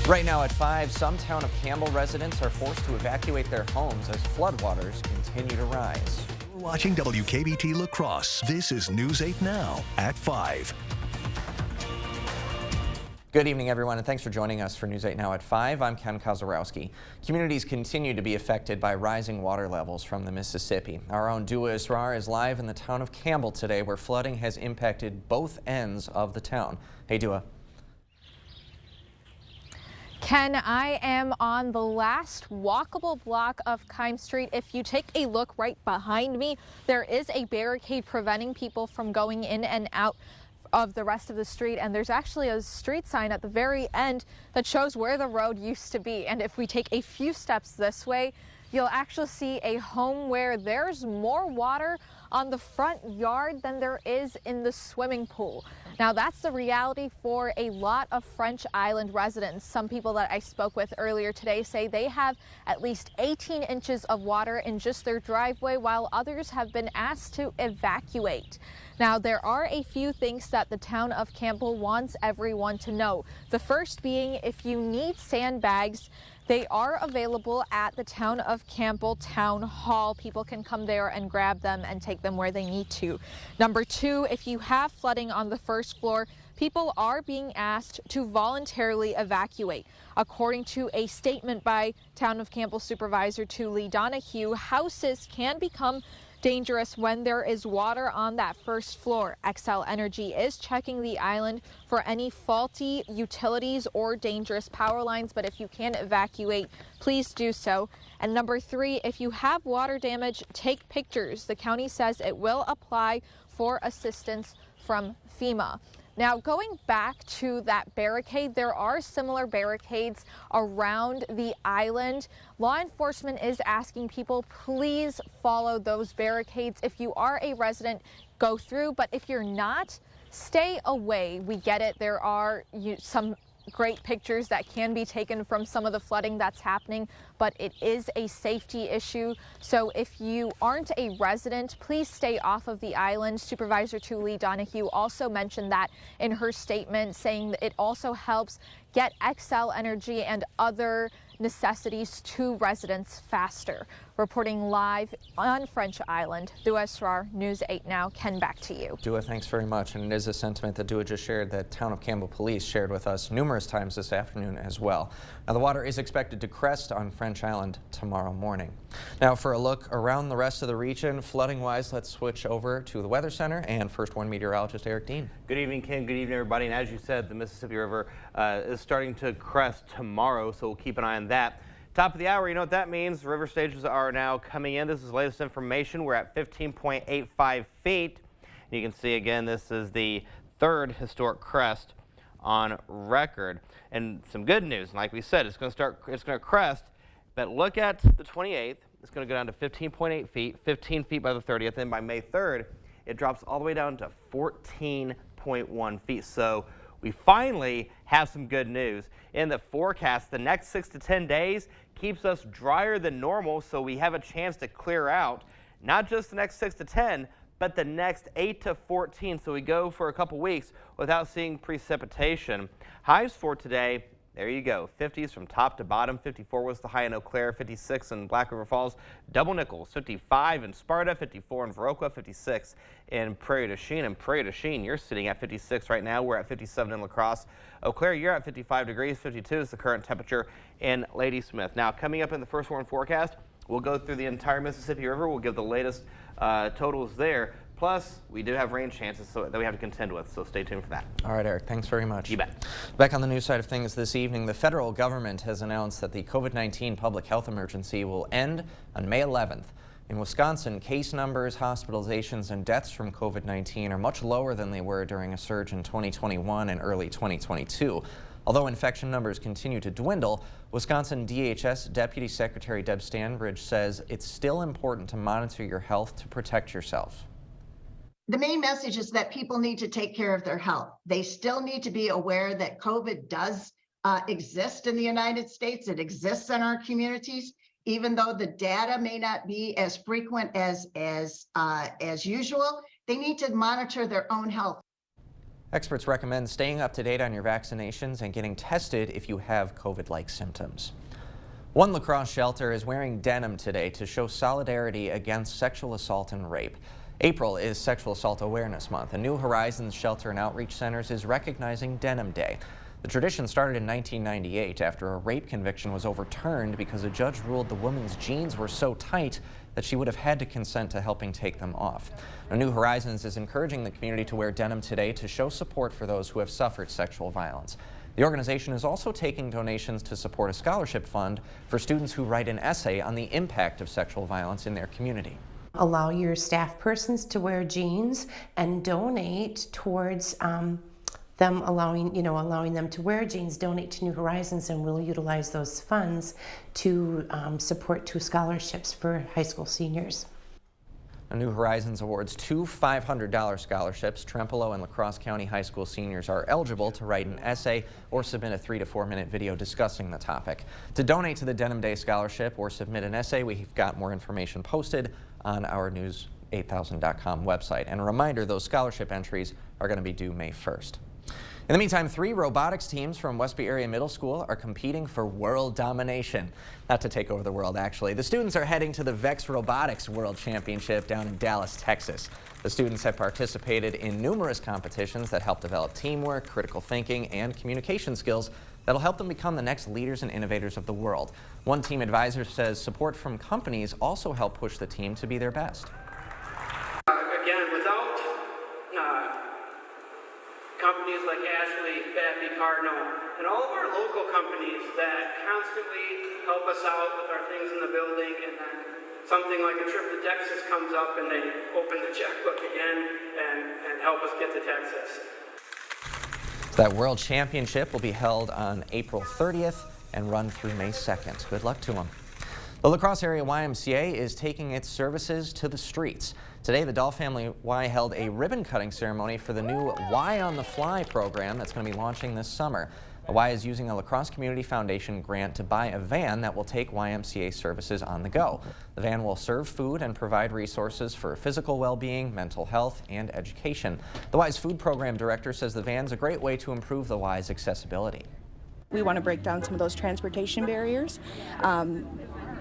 Right now at 5, some town of Campbell residents are forced to evacuate their homes as floodwaters continue to rise. We're watching WKBT La Crosse. This is News 8 Now at 5. Good evening, everyone, and thanks for joining us for News 8 Now at 5. I'm Ken Kozarowski. Communities continue to be affected by rising water levels from the Mississippi. Our own Dua Israr is live in the town of Campbell today, where flooding has impacted both ends of the town. Hey, Dua. Ken, I am on the last walkable block of Keim Street. If you take a look right behind me, there is a barricade preventing people from going in and out of the rest of the street, and there's actually a street sign at the very end that shows where the road used to be. And if we take a few steps this way, you'll actually see a home where there's more water on the front yard than there is in the swimming pool. Now, that's the reality for a lot of French Island residents. Some people that I spoke with earlier today say they have at least 18 inches of water in just their driveway, while others have been asked to evacuate. Now, there are a few things that the town of Campbell wants everyone to know. The first being, if you need sandbags, they are available at the town of Campbell Town Hall. People can come there and grab them and take them where they need to. Number two, if you have flooding on the first floor, people are being asked to voluntarily evacuate. According to a statement by Town of Campbell Supervisor Lee Donahue, houses can become dangerous when there is water on that first floor. Xcel Energy is checking the island for any faulty utilities or dangerous power lines, but if you can evacuate, please do so. And number three, if you have water damage, take pictures. The county says it will apply for assistance from FEMA. Now, going back to that barricade, there are similar barricades around the island. Law enforcement is asking people, please follow those barricades. If you are a resident, go through, but if you're not, stay away. We get it. There are some great pictures that can be taken from some of the flooding that's happening, but it is a safety issue. So if you aren't a resident, please stay off of the island. Supervisor Lee Donahue also mentioned that in her statement, saying that it also helps get Xcel Energy and other necessities to residents faster. Reporting live on French Island, Dua Israr, News 8 Now. Ken, back to you. Dua, thanks very much. And it is a sentiment that Dua just shared that Town of Campbell Police shared with us numerous times this afternoon as well. Now, the water is expected to crest on French Island tomorrow morning. Now, for a look around the rest of the region, flooding-wise, let's switch over to the Weather Center and First One meteorologist Eric Dean. Good evening, Ken. Good evening, everybody. And as you said, the Mississippi River is starting to crest tomorrow, so we'll keep an eye on that. Top of the hour, you know what that means. The river stages are now coming in. This is the latest information. We're at 15.85 feet. And you can see again, this is the third historic crest on record. And some good news, like we said, it's going to crest, but look at the 28th. It's going to go down to 15.8 feet, 15 feet by the 30th, and by May 3rd, it drops all the way down to 14.1 feet. So we finally have some good news. In the forecast, the next 6 to 10 days keeps us drier than normal, so we have a chance to clear out not just the next 6 to 10, but the next 8 to 14. So we go for a couple weeks without seeing precipitation. Highs for today, there you go, 50s from top to bottom. 54 was the high in Eau Claire, 56 in Black River Falls, Double Nichols, 55 in Sparta, 54 in Viroqua, 56 in Prairie du Chien. And Prairie du Chien, you're sitting at 56 right now. We're at 57 in La Crosse. Eau Claire, you're at 55 degrees, 52 is the current temperature in Ladysmith. Now, coming up in the First One forecast, we'll go through the entire Mississippi River. We'll give the latest totals there. Plus, we do have rain chances that we have to contend with, so stay tuned for that. All right, Eric, thanks very much. You bet. Back on the news side of things this evening, the federal government has announced that the COVID-19 public health emergency will end on May 11th. In Wisconsin, case numbers, hospitalizations, and deaths from COVID-19 are much lower than they were during a surge in 2021 and early 2022. Although infection numbers continue to dwindle, Wisconsin DHS Deputy Secretary Deb Stanbridge says it's still important to monitor your health to protect yourself. The main message is that people need to take care of their health. They still need to be aware that COVID does exist in the United States. It exists in our communities, even though the data may not be as frequent as usual. They need to monitor their own health. Experts recommend staying up to date on your vaccinations and getting tested if you have COVID-like symptoms. One La Crosse shelter is wearing denim today to show solidarity against sexual assault and rape. April is Sexual Assault Awareness Month, and New Horizons Shelter and Outreach Centers is recognizing Denim Day. The tradition started in 1998 after a rape conviction was overturned because a judge ruled the woman's jeans were so tight that she would have had to consent to helping take them off. Now, New Horizons is encouraging the community to wear denim today to show support for those who have suffered sexual violence. The organization is also taking donations to support a scholarship fund for students who write an essay on the impact of sexual violence in their community. Allow your staff persons to wear jeans and donate towards them allowing them to wear jeans. Donate to New Horizons, and we'll utilize those funds to support 2 scholarships for high school seniors. New Horizons awards 2 $500 scholarships. Trempealeau and La Crosse County High School seniors are eligible to write an essay or submit a 3 to 4 minute video discussing the topic. To donate to the Denim Day Scholarship or submit an essay, we've got more information posted on our news8000.com website. And a reminder, those scholarship entries are going to be due May 1st. In the meantime, 3 robotics teams from Westby Area Middle School are competing for world domination. Not to take over the world, actually. The students are heading to the VEX Robotics World Championship down in Dallas, Texas. The students have participated in numerous competitions that help develop teamwork, critical thinking, and communication skills that'll help them become the next leaders and innovators of the world. One team advisor says support from companies also help push the team to be their best. Again, without companies like Ashley, Bappy, Cardinal, and all of our local companies that constantly help us out with our things in the building, and then something like a trip to Texas comes up and they open the checkbook again and help us get to Texas. That World Championship will be held on April 30th and run through May 2nd. Good luck to them. The La Crosse Area YMCA is taking its services to the streets. Today, the Dahl Family Y held a ribbon-cutting ceremony for the new Y on the Fly program that's going to be launching this summer. The Y is using a La Crosse Community Foundation grant to buy a van that will take YMCA services on the go. The van will serve food and provide resources for physical well-being, mental health, and education. The Y's food program director says the van's a great way to improve the Y's accessibility. We want to break down some of those transportation barriers,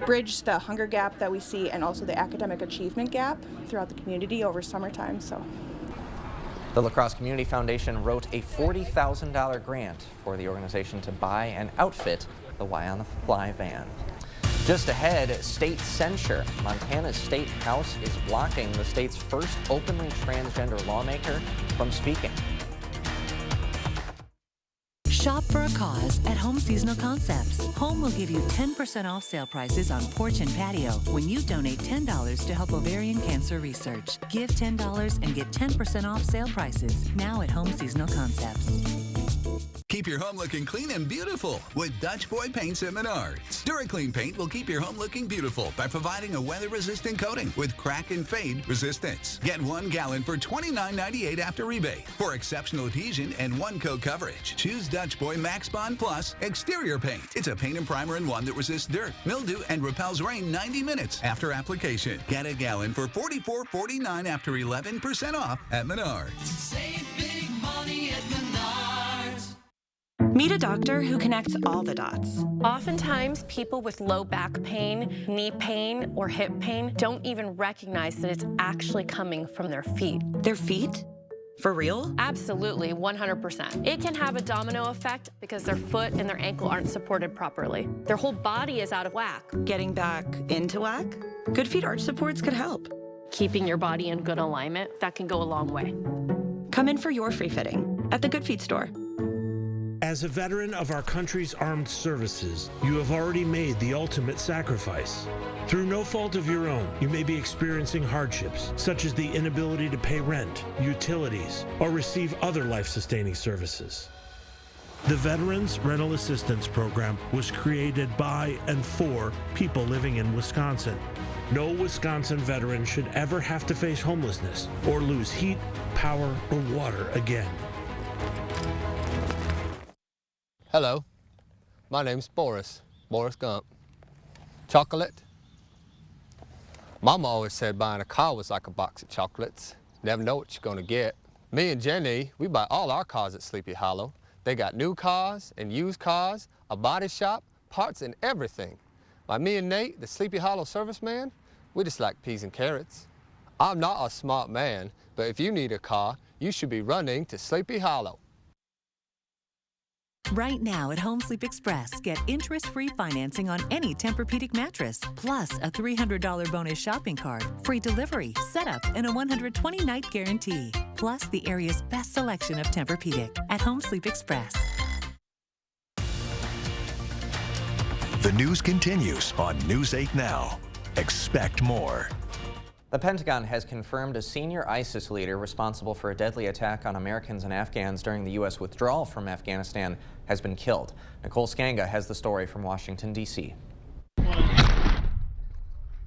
bridge the hunger gap that we see, and also the academic achievement gap throughout the community over summertime. The La Crosse Community Foundation wrote a $40,000 grant for the organization to buy and outfit the Y on the Fly van. Just ahead, state censure. Montana's State House is blocking the state's first openly transgender lawmaker from speaking. Shop for a cause at Home Seasonal Concepts. Home will give you 10% off sale prices on porch and patio when you donate $10 to help ovarian cancer research. Give $10 and get 10% off sale prices now at Home Seasonal Concepts. Keep your home looking clean and beautiful with Dutch Boy Paints at Menards. DuraClean paint will keep your home looking beautiful by providing a weather-resistant coating with crack and fade resistance. Get 1 gallon for $29.98 after rebate. For exceptional adhesion and 1-coat coverage, choose Dutch Boy Max Bond Plus Exterior Paint. It's a paint and primer in one that resists dirt, mildew, and repels rain 90 minutes after application. Get a gallon for $44.49 after 11% off at Menards. Save big money at Menards. Meet a doctor who connects all the dots. Oftentimes, people with low back pain, knee pain, or hip pain don't even recognize that it's actually coming from their feet. Their feet? For real? Absolutely, 100%. It can have a domino effect because their foot and their ankle aren't supported properly. Their whole body is out of whack. Getting back into whack? Good Feet arch supports could help. Keeping your body in good alignment, that can go a long way. Come in for your free fitting at the Good Feet store. As a veteran of our country's armed services, you have already made the ultimate sacrifice. Through no fault of your own, you may be experiencing hardships, such as the inability to pay rent, utilities, or receive other life-sustaining services. The Veterans Rental Assistance Program was created by and for people living in Wisconsin. No Wisconsin veteran should ever have to face homelessness or lose heat, power, or water again. Hello, my name's Boris Gump. Chocolate? Mama always said buying a car was like a box of chocolates. Never know what you're gonna get. Me and Jenny, we buy all our cars at Sleepy Hollow. They got new cars and used cars, a body shop, parts and everything. By me and Nate, the Sleepy Hollow serviceman, we just like peas and carrots. I'm not a smart man, but if you need a car, you should be running to Sleepy Hollow. Right now at Home Sleep Express, get interest-free financing on any Tempur-Pedic mattress, plus a $300 bonus shopping cart, free delivery, setup, and a 120-night guarantee. Plus the area's best selection of Tempur-Pedic at Home Sleep Express. The news continues on News 8 Now. Expect more. The Pentagon has confirmed a senior ISIS leader responsible for a deadly attack on Americans and Afghans during the U.S. withdrawal from Afghanistan has been killed. Nicole Skanga has the story from Washington, D.C.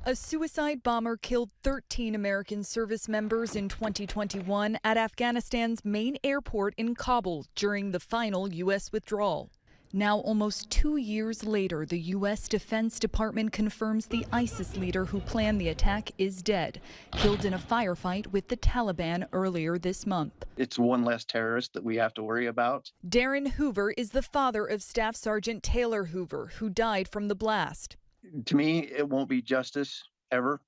A suicide bomber killed 13 American service members in 2021 at Afghanistan's main airport in Kabul during the final U.S. withdrawal. Now, almost 2 years later, the U.S. Defense Department confirms the ISIS leader who planned the attack is dead, killed in a firefight with the Taliban earlier this month. It's one less terrorist that we have to worry about. Darren Hoover is the father of Staff Sergeant Taylor Hoover, who died from the blast. To me, it won't be justice ever.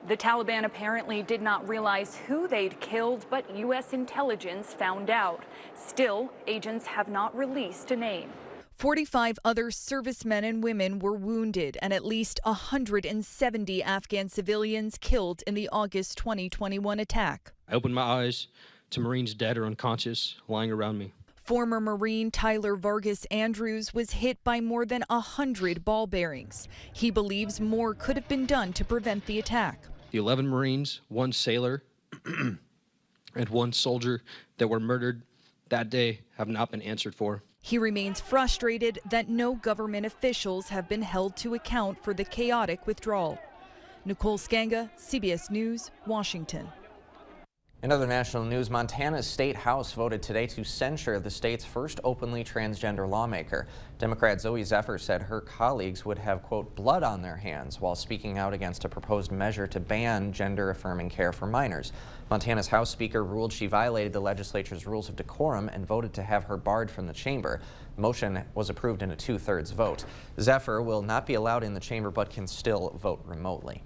The Taliban apparently did not realize who they'd killed, but U.S. intelligence found out. Still, agents have not released a name. 45 other servicemen and women were wounded, and at least 170 Afghan civilians killed in the August 2021 attack. I opened my eyes to Marines dead or unconscious lying around me. Former Marine Tyler Vargas Andrews was hit by more than 100 ball bearings. He believes more could have been done to prevent the attack. The 11 Marines, 1 sailor, and 1 soldier that were murdered that day have not been answered for. He remains frustrated that no government officials have been held to account for the chaotic withdrawal. Nicole Skanga, CBS News, Washington. In other national news, Montana's State House voted today to censure the state's first openly transgender lawmaker. Democrat Zoe Zephyr said her colleagues would have, quote, blood on their hands while speaking out against a proposed measure to ban gender-affirming care for minors. Montana's House Speaker ruled she violated the legislature's rules of decorum and voted to have her barred from the chamber. The motion was approved in a 2/3 vote. Zephyr will not be allowed in the chamber but can still vote remotely.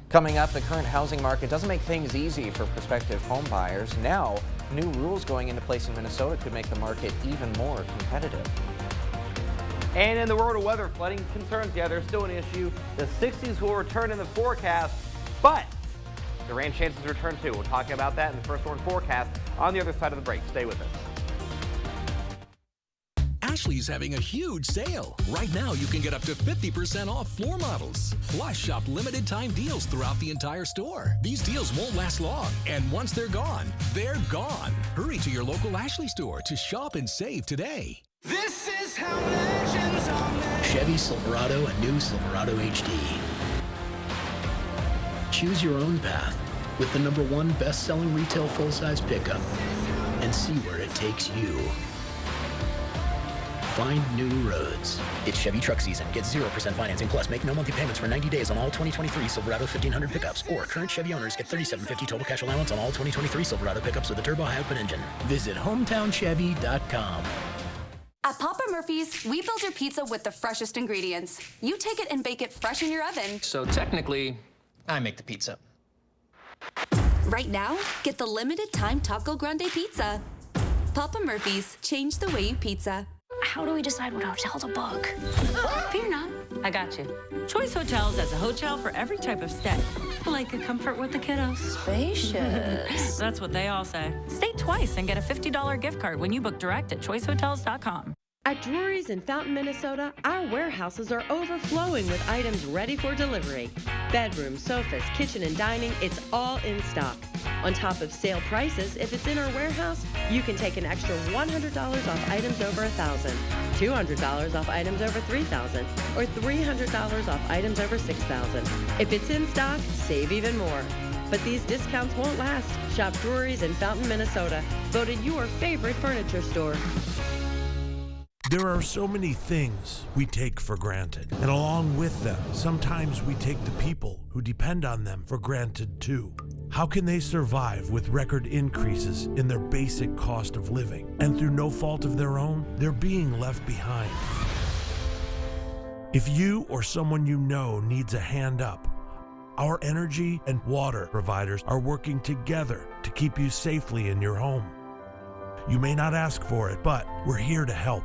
Coming up, the current housing market doesn't make things easy for prospective home buyers. Now, new rules going into place in Minnesota could make the market even more competitive. And in the world of weather, flooding concerns, yeah, there's still an issue. The 60s will return in the forecast, but the rain chances return too. We'll talk about that in the First Warn forecast on the other side of the break. Stay with us. Ashley's having a huge sale. Right now, you can get up to 50% off floor models. Plus, shop limited time deals throughout the entire store. These deals won't last long, and once they're gone, they're gone. Hurry to your local Ashley store to shop and save today. This is how legends are made. Chevy Silverado and new Silverado HD. Choose your own path with the #1 best-selling retail full-size pickup and see where it takes you. Find new roads. It's Chevy truck season. Get 0% financing plus make no monthly payments for 90 days on all 2023 Silverado 1500 pickups. Or current Chevy owners get $37.50 total cash allowance on all 2023 Silverado pickups with a turbo high-output engine. Visit hometownchevy.com. At Papa Murphy's, we build your pizza with the freshest ingredients. You take it and bake it fresh in your oven. So technically, I make the pizza. Right now, get the limited time Taco Grande pizza. Papa Murphy's, change the way you pizza. How do we decide what hotel to book? Fear not. I got you. Choice Hotels has a hotel for every type of stay. Like a comfort with the kiddos. Spacious. That's what they all say. Stay twice and get a $50 gift card when you book direct at choicehotels.com. At Drury's in Fountain, Minnesota, our warehouses are overflowing with items ready for delivery. Bedrooms, sofas, kitchen and dining, it's all in stock. On top of sale prices, if it's in our warehouse, you can take an extra $100 off items over $1,000, $200 off items over $3,000, or $300 off items over $6,000. If it's in stock, save even more. But these discounts won't last. Shop Drury's in Fountain, Minnesota, voted your favorite furniture store. There are so many things we take for granted, and along with them, sometimes we take the people who depend on them for granted too. How can they survive with record increases in their basic cost of living? And through no fault of their own, they're being left behind. If you or someone you know needs a hand up, our energy and water providers are working together to keep you safely in your home. You may not ask for it, but we're here to help.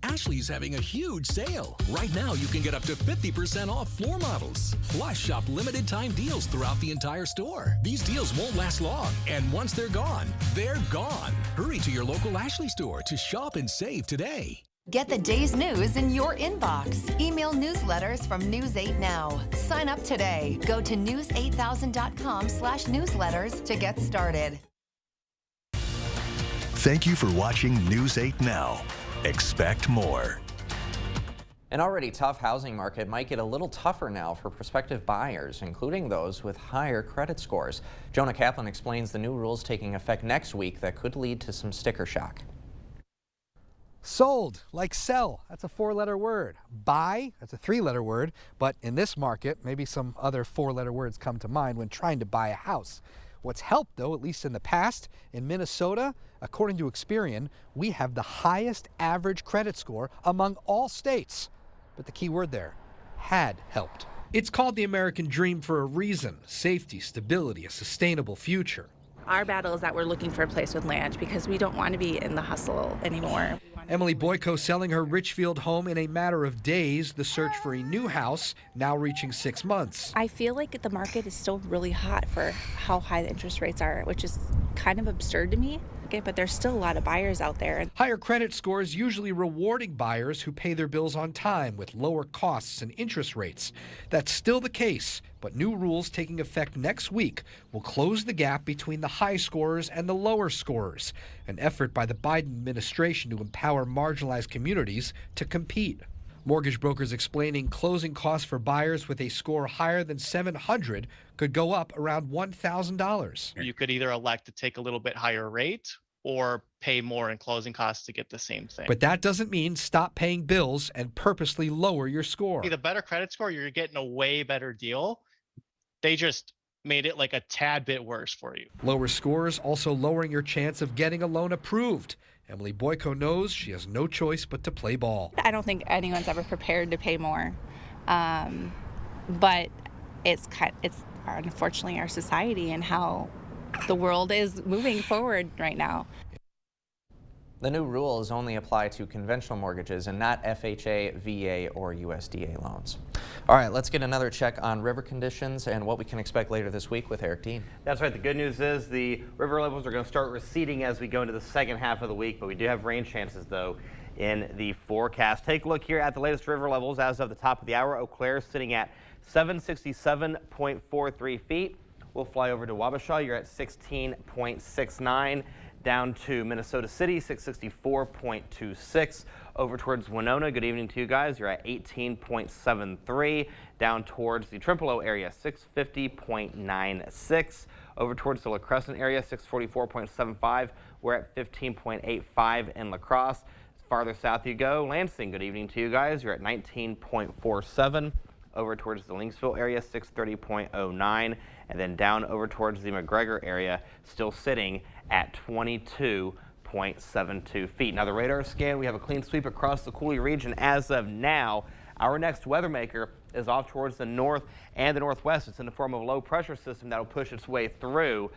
Ashley's having a huge sale. Right now, you can get up to 50% off floor models. Plus, shop limited time deals throughout the entire store. These deals won't last long, and once they're gone, they're gone. Hurry to your local Ashley store to shop and save today. Get the day's news in your inbox. Email newsletters from News 8 Now. Sign up today. Go to news8000.com/newsletters to get started. Thank you for watching News 8 Now. Expect more. An already tough housing market might get a little tougher now for prospective buyers, including those with higher credit scores. Jonah Kaplan explains the new rules taking effect next week that could lead to some sticker shock. Sold, like sell, that's a 4-letter word. Buy, that's a 3-letter word. But in this market, maybe some other 4-letter words come to mind when trying to buy a house. What's helped, though, at least in the past, in Minnesota, according to Experian, we have the highest average credit score among all states. But the key word there, had helped. It's called the American dream for a reason: safety, stability, a sustainable future. Our battle is that we're looking for a place with land because we don't want to be in the hustle anymore. Emily Boyko selling her Richfield home in a matter of days, the search for a new house now reaching 6 months. I feel like the market is still really hot for how high the interest rates are, which is kind of absurd to me. But there's still a lot of buyers out there. Higher credit scores usually rewarding buyers who pay their bills on time with lower costs and interest rates. That's still the case, but new rules taking effect next week will close the gap between the high scorers and the lower scorers, an effort by the Biden administration to empower marginalized communities to compete. Mortgage brokers explaining closing costs for buyers with a score higher than 700 could go up around $1,000. You could either elect to take a little bit higher rate or pay more in closing costs to get the same thing. But that doesn't mean stop paying bills and purposely lower your score. The better credit score, you're getting a way better deal. They just made it like a tad bit worse for you. Lower scores also lowering your chance of getting a loan approved. Emily Boyko knows she has no choice but to play ball. I don't think anyone's ever prepared to pay more, but it's unfortunately our society and how the world is moving forward right now. The new rules only apply to conventional mortgages and not FHA, VA, or USDA loans. All right, let's get another check on river conditions and what we can expect later this week with Eric Dean. That's right. The good news is the river levels are going to start receding as we go into the second half of the week, but we do have rain chances, though, in the forecast. Take a look here at the latest river levels as of the top of the hour. Eau Claire sitting at 767.43 feet. We'll fly over to Wabasha. You're at 16.69. Down to Minnesota City, 664.26. Over towards Winona, good evening to you guys. You're at 18.73. Down towards the Trempealeau area, 650.96. Over towards the La Crescent area, 644.75. We're at 15.85 in La Crosse. Farther south you go, Lansing, good evening to you guys. You're at 19.47. Over towards the Lynxville area, 630.09. And then down over towards the McGregor area, still sitting at 22.72 feet. Now the radar scan, we have a clean sweep across the Coulee region as of now. Our next weather maker is off towards the north and the northwest. It's in the form of a low pressure system that will push its way through.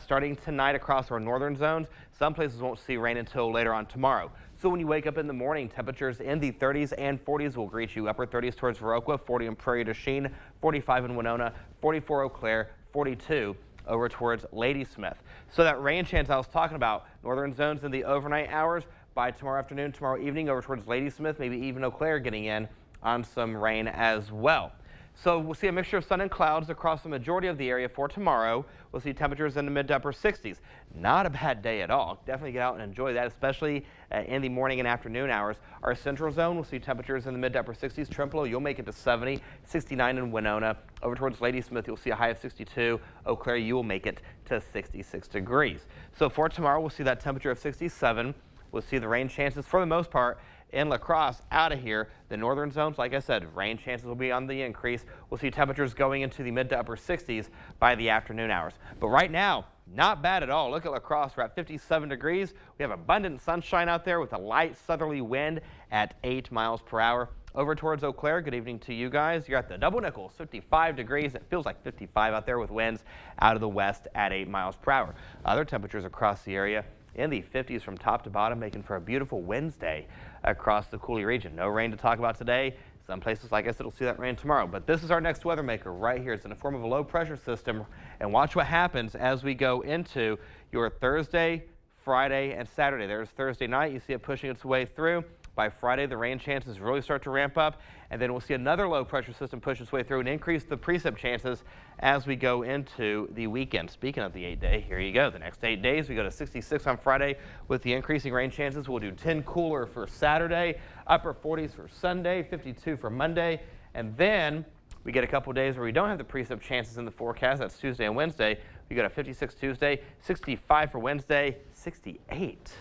Starting tonight across our northern zones, some places won't see rain until later on tomorrow. So when you wake up in the morning, temperatures in the 30s and 40s will greet you. Upper 30s towards Viroqua, 40 in Prairie du Chien, 45 in Winona, 44 Eau Claire, 42 over towards Ladysmith. So that rain chance I was talking about, northern zones in the overnight hours, by tomorrow afternoon, tomorrow evening over towards Ladysmith, maybe even Eau Claire getting in on some rain as well. So we'll see a mixture of sun and clouds across the majority of the area for tomorrow. We'll see temperatures in the mid to upper 60s. Not a bad day at all. Definitely get out and enjoy that, especially in the morning and afternoon hours. Our central zone will see temperatures in the mid to upper 60s. Trempealeau, you'll make it to 70, 69 in Winona. Over towards Ladysmith, you'll see a high of 62. Eau Claire, you will make it to 66 degrees. So for tomorrow, we'll see that temperature of 67. We'll see the rain chances for the most part in La Crosse out of here. The northern zones, like I said, rain chances will be on the increase. We'll see temperatures going into the mid to upper 60s by the afternoon hours. But right now, not bad at all. Look at La Crosse. We're at 57 degrees. We have abundant sunshine out there with a light southerly wind at 8 miles per hour. Over towards Eau Claire, good evening to you guys. You're at the Double Nichols, 55 degrees. It feels like 55 out there with winds out of the west at 8 miles per hour. Other temperatures across the area in the 50s from top to bottom, making for a beautiful Wednesday across the Coulee region. No rain to talk about today. Some places, like I said, will see that rain tomorrow. But this is our next weather maker right here. It's in the form of a low pressure system. And watch what happens as we go into your Thursday, Friday, and Saturday. There's Thursday night. You see it pushing its way through. By Friday, the rain chances really start to ramp up, and then we'll see another low pressure system push its way through and increase the precip chances as we go into the weekend. Speaking of the 8-day, here you go. The next 8 days, we go to 66 on Friday with the increasing rain chances. We'll do 10 cooler for Saturday, upper 40s for Sunday, 52 for Monday, and then we get a couple days where we don't have the precip chances in the forecast. That's Tuesday and Wednesday. We go to 56 Tuesday, 65 for Wednesday, 68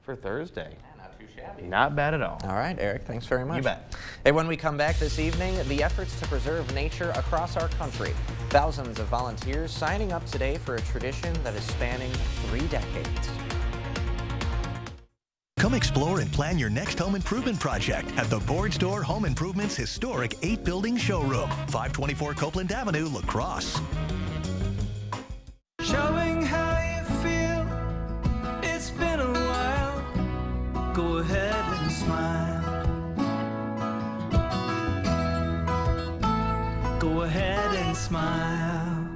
for Thursday. Not bad at all. All right, Eric, thanks very much. You bet. And when we come back this evening, the efforts to preserve nature across our country. Thousands of volunteers signing up today for a tradition that is spanning 3 decades. Come explore and plan your next home improvement project at the Board Store Home Improvements historic 8-building showroom, 524 Copeland Avenue, La Crosse. Showing how you feel. It's been a while. Go ahead and smile. Go ahead and smile.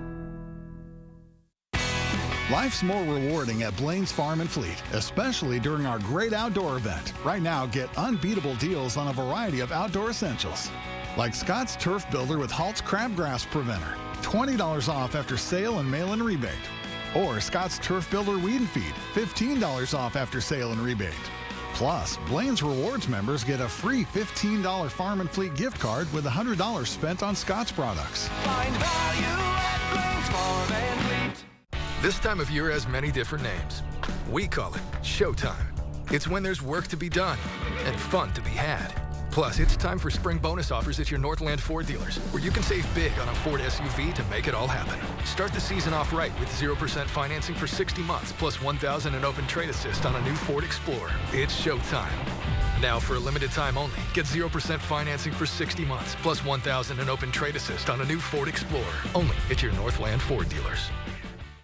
Life's more rewarding at Blaine's Farm and Fleet, especially during our great outdoor event. Right now, get unbeatable deals on a variety of outdoor essentials, like Scott's Turf Builder with Halt's Crabgrass Preventer, $20 off after sale and mail-in rebate. Or Scott's Turf Builder Weed and Feed, $15 off after sale and rebate. Plus, Blaine's Rewards members get a free $15 Farm and Fleet gift card with $100 spent on Scott's products. Find value at Blaine's Farm and Fleet. This time of year has many different names. We call it Showtime. It's when there's work to be done and fun to be had. Plus, it's time for spring bonus offers at your Northland Ford dealers, where you can save big on a Ford SUV to make it all happen. Start the season off right with 0% financing for 60 months, plus $1,000 in open trade assist on a new Ford Explorer. It's showtime. Now, for a limited time only, get 0% financing for 60 months, plus $1,000 in open trade assist on a new Ford Explorer. Only at your Northland Ford dealers.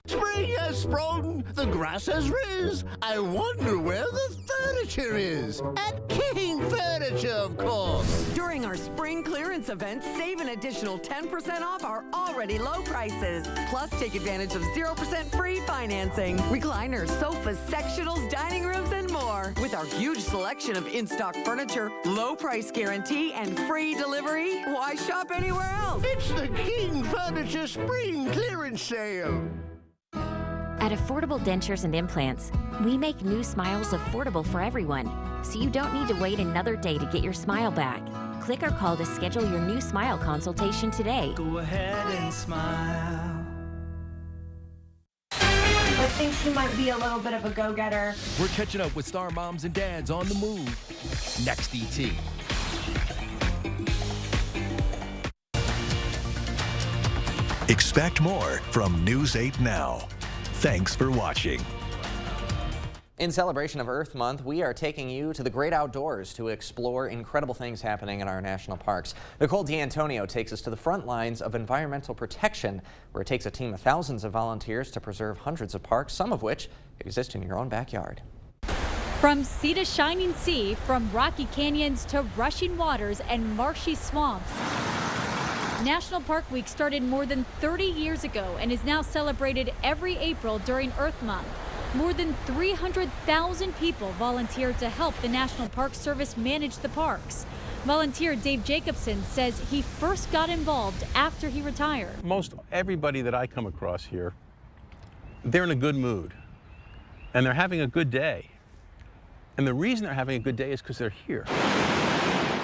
Spring has sprung, the grass has riz. I wonder where the furniture is. At King Furniture, of course. During our spring clearance event, save an additional 10% off our already low prices. Plus, take advantage of 0% free financing, recliners, sofas, sectionals, dining rooms, and more. With our huge selection of in-stock furniture, low price guarantee, and free delivery, why shop anywhere else? It's the King Furniture Spring Clearance Sale. At Affordable Dentures and Implants, we make new smiles affordable for everyone, so you don't need to wait another day to get your smile back. Click or call to schedule your new smile consultation today. Go ahead and smile. I think she might be a little bit of a go-getter. We're catching up with star moms and dads on the move. Next, ET. Expect more from News 8 Now. Thanks for watching. In celebration of Earth Month, we are taking you to the great outdoors to explore incredible things happening in our national parks. Nicole D'Antonio takes us to the front lines of environmental protection, where it takes a team of thousands of volunteers to preserve hundreds of parks, some of which exist in your own backyard. From sea to shining sea, from rocky canyons to rushing waters and marshy swamps, National Park Week started more than 30 years ago and is now celebrated every April during Earth Month. More than 300,000 people volunteered to help the National Park Service manage the parks. Volunteer Dave Jacobson says he first got involved after he retired. Most everybody that I come across here, they're in a good mood and they're having a good day. And the reason they're having a good day is because they're here.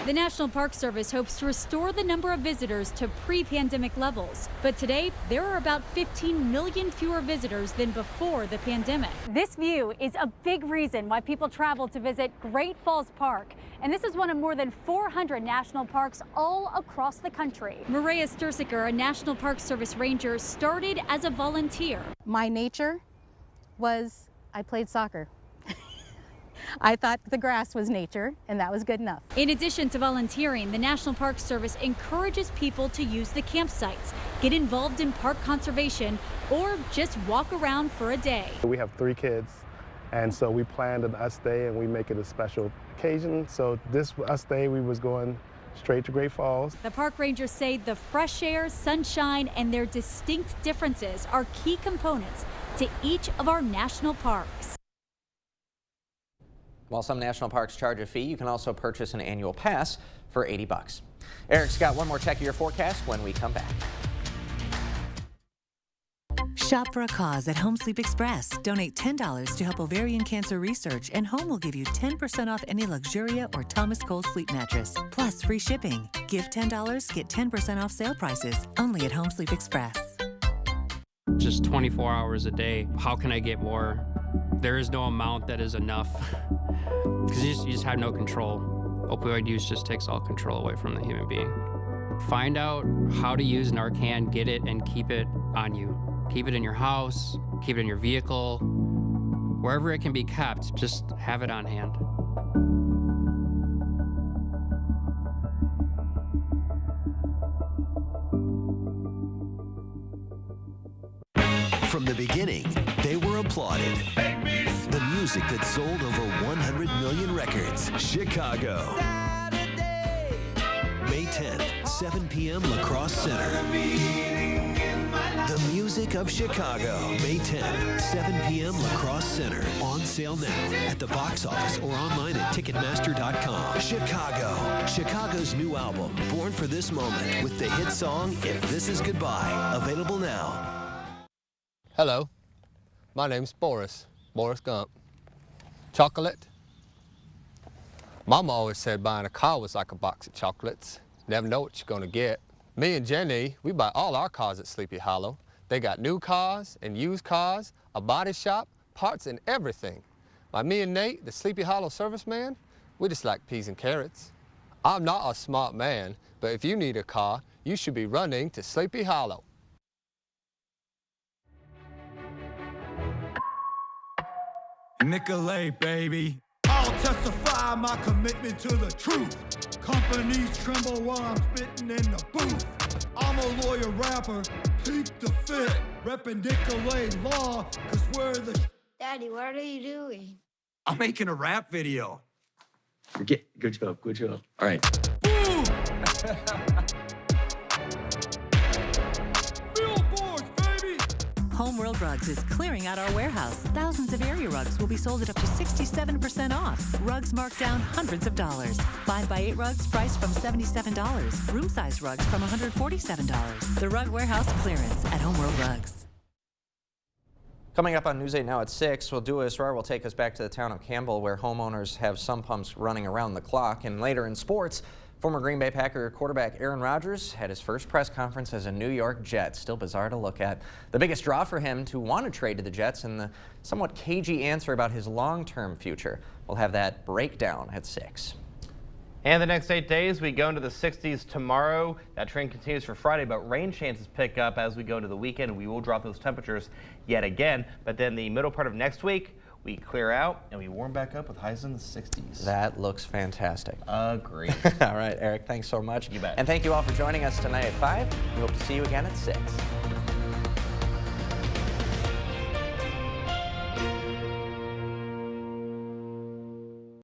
The National Park Service hopes to restore the number of visitors to pre-pandemic levels. But today, there are about 15 million fewer visitors than before the pandemic. This view is a big reason why people travel to visit Great Falls Park. And this is one of more than 400 national parks all across the country. Maria Sturziker, a National Park Service ranger, started as a volunteer. My nature was I played soccer. I thought the grass was nature, and that was good enough. In addition to volunteering, the National Park Service encourages people to use the campsites, get involved in park conservation, or just walk around for a day. We have 3 kids, and so we planned an us day, and we make it a special occasion. So this us day, we was going straight to Great Falls. The park rangers say the fresh air, sunshine, and their distinct differences are key components to each of our national parks. While some national parks charge a fee, you can also purchase an annual pass for $80. Eric's got one more check of your forecast when we come back. Shop for a cause at Home Sleep Express. Donate $10 to help ovarian cancer research, and Home will give you 10% off any Luxuria or Thomas Cole sleep mattress, plus free shipping. Give $10, get 10% off sale prices, only at Home Sleep Express. Just 24 hours a day. How can I get more? There is no amount that is enough because you just have no control. Opioid use just takes all control away from the human being. Find out how to use Narcan, get it, and keep it on you. Keep it in your house, keep it in your vehicle, wherever it can be kept, just have it on hand. From the beginning, they were applauded. The music that sold over 100 million records. Chicago. May 10th, 7 p.m. Lacrosse Center. The music of Chicago. May 10th, 7 p.m. Lacrosse Center. On sale now at the box office or online at Ticketmaster.com. Chicago. Chicago's new album, Born for This Moment, with the hit song, If This Is Goodbye. Available now. Hello, my name's Boris Gump. Chocolate? Mama always said buying a car was like a box of chocolates. Never know what you're gonna get. Me and Jenny, we buy all our cars at Sleepy Hollow. They got new cars and used cars, a body shop, parts and everything. Like me and Nate, the Sleepy Hollow serviceman, we just like peas and carrots. I'm not a smart man, but if you need a car, you should be running to Sleepy Hollow. Nicolay, baby. I'll testify my commitment to the truth. Companies tremble while I'm spitting in the booth. I'm a lawyer rapper, peak the fit. Reppin' Nicolay law, cause we're the... Daddy, what are you doing? I'm making a rap video. Good job. All right. Boom! Homeworld Rugs is clearing out our warehouse. Thousands of area rugs will be sold at up to 67% off. Rugs marked down hundreds of dollars. 5x8 rugs priced from $77. Room-size rugs from $147. The Rug Warehouse clearance at Homeworld Rugs. Coming up on News 8 Now at 6, Dua Israr will take us back to the town of Campbell, where homeowners have sump pumps running around the clock. And later in sports, former Green Bay Packer quarterback Aaron Rodgers had his first press conference as a New York Jet. Still bizarre to look at. The biggest draw for him to want to trade to the Jets, and the somewhat cagey answer about his long-term future. We'll have that breakdown at 6. And the next 8 days, we go into the 60s tomorrow. That trend continues for Friday, but rain chances pick up as we go into the weekend. We will drop those temperatures yet again. But then the middle part of next week, we clear out and we warm back up with highs in the 60s. That looks fantastic. Agreed. All right, Eric, thanks so much. You bet. And thank you all for joining us tonight at 5. We hope to see you again at 6.